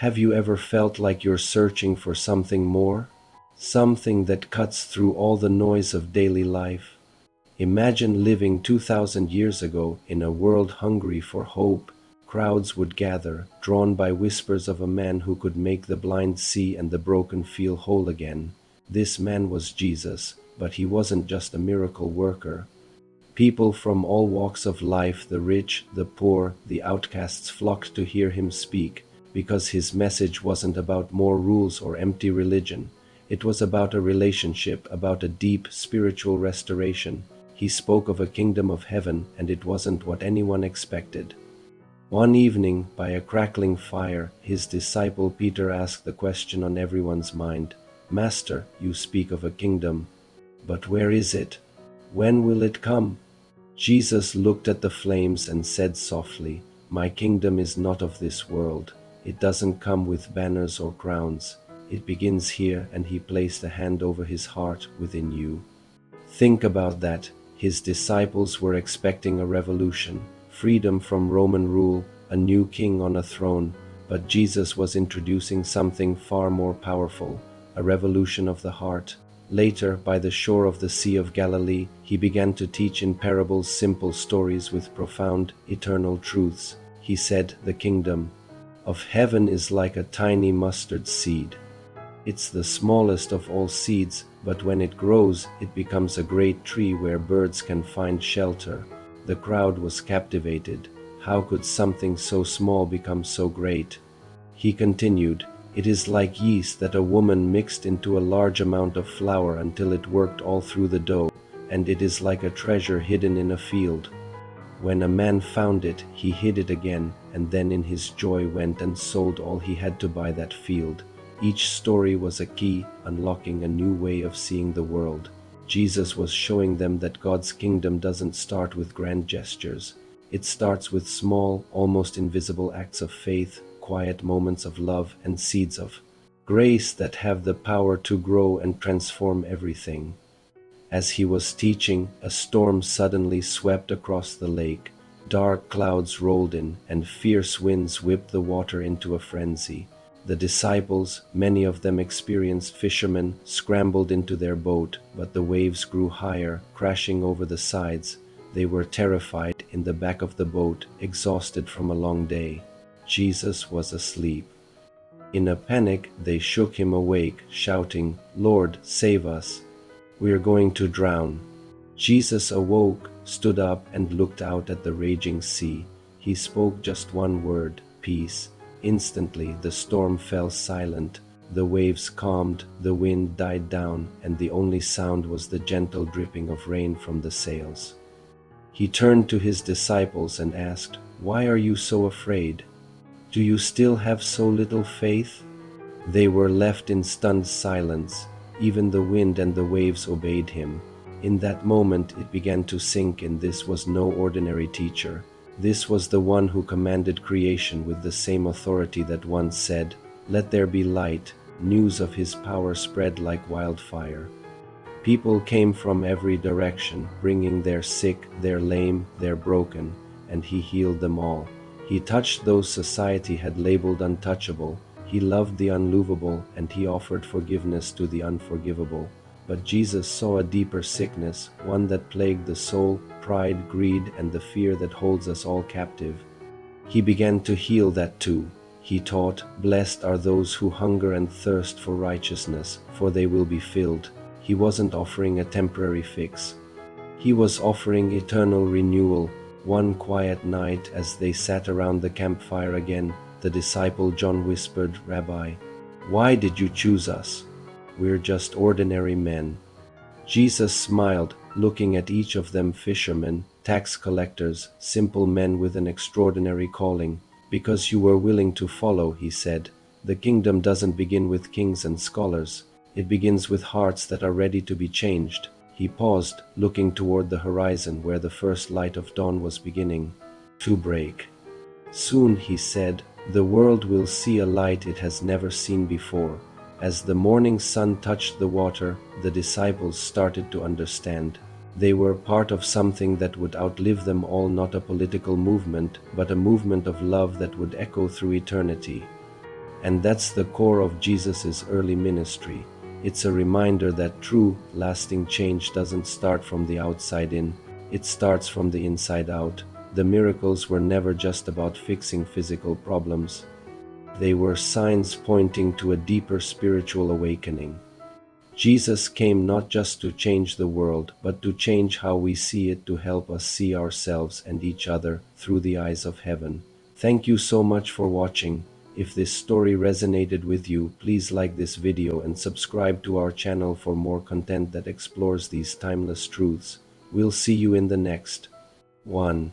Have you ever felt like you're searching for something more? Something that cuts through all the noise of daily life? Imagine living 2,000 years ago in a world hungry for hope. Crowds would gather, drawn by whispers of a man who could make the blind see and the broken feel whole again. This man was Jesus, but he wasn't just a miracle worker. People from all walks of life, the rich, the poor, the outcasts, flocked to hear him speak, because his message wasn't about more rules or empty religion. It was about a relationship, about a deep spiritual restoration. He spoke of a kingdom of heaven, and it wasn't what anyone expected. One evening, by a crackling fire, his disciple Peter asked the question on everyone's mind, "Master, you speak of a kingdom, but where is it? When will it come?" Jesus looked at the flames and said softly, "My kingdom is not of this world. It doesn't come with banners or crowns. It begins here," and he placed a hand over his heart, "within you." Think about that. His disciples were expecting a revolution, freedom from Roman rule, a new king on a throne, but Jesus was introducing something far more powerful, a revolution of the heart. Later, by the shore of the Sea of Galilee, he began to teach in parables, simple stories with profound, eternal truths. He said, "The kingdom of heaven is like a tiny mustard seed. It's the smallest of all seeds, but when it grows, it becomes a great tree where birds can find shelter." The crowd was captivated. How could something so small become so great? He continued, "It is like yeast that a woman mixed into a large amount of flour until it worked all through the dough, and it is like a treasure hidden in a field. When a man found it, he hid it again, and then in his joy went and sold all he had to buy that field." Each story was a key, unlocking a new way of seeing the world. Jesus was showing them that God's kingdom doesn't start with grand gestures. It starts with small, almost invisible acts of faith, quiet moments of love, and seeds of grace that have the power to grow and transform everything. As he was teaching, a storm suddenly swept across the lake. Dark clouds rolled in, and fierce winds whipped the water into a frenzy. The disciples, many of them experienced fishermen, scrambled into their boat, but the waves grew higher, crashing over the sides. They were terrified in the back of the boat, exhausted from a long day. Jesus was asleep. In a panic, they shook him awake, shouting, "Lord, save us! We are going to drown." Jesus awoke, stood up, and looked out at the raging sea. He spoke just one word, "Peace." Instantly, the storm fell silent. The waves calmed, the wind died down, and the only sound was the gentle dripping of rain from the sails. He turned to his disciples and asked, "Why are you so afraid? Do you still have so little faith?" They were left in stunned silence. Even the wind and the waves obeyed him. In that moment, it began to sink in. This was no ordinary teacher. This was the one who commanded creation with the same authority that once said, "Let there be light." News of his power spread like wildfire. People came from every direction, bringing their sick, their lame, their broken, and he healed them all. He touched those society had labeled untouchable. He loved the unlovable, and he offered forgiveness to the unforgivable. But Jesus saw a deeper sickness, one that plagued the soul, pride, greed, and the fear that holds us all captive. He began to heal that too. He taught, "Blessed are those who hunger and thirst for righteousness, for they will be filled." He wasn't offering a temporary fix. He was offering eternal renewal. One quiet night, as they sat around the campfire again, the disciple John whispered, "Rabbi, why did you choose us? We're just ordinary men." Jesus smiled, looking at each of them, fishermen, tax collectors, simple men with an extraordinary calling. "Because you were willing to follow," he said. "The kingdom doesn't begin with kings and scholars. It begins with hearts that are ready to be changed." He paused, looking toward the horizon where the first light of dawn was beginning to break. "Soon," he said, "the world will see a light it has never seen before." As the morning sun touched the water, the disciples started to understand. They were part of something that would outlive them all, not a political movement, but a movement of love that would echo through eternity. And that's the core of Jesus' early ministry. It's a reminder that true, lasting change doesn't start from the outside in, it starts from the inside out. The miracles were never just about fixing physical problems, they were signs pointing to a deeper spiritual awakening. Jesus came not just to change the world, but to change how we see it, to help us see ourselves and each other through the eyes of heaven. Thank you so much for watching. If this story resonated with you, please like this video and subscribe to our channel for more content that explores these timeless truths. We'll see you in the next one.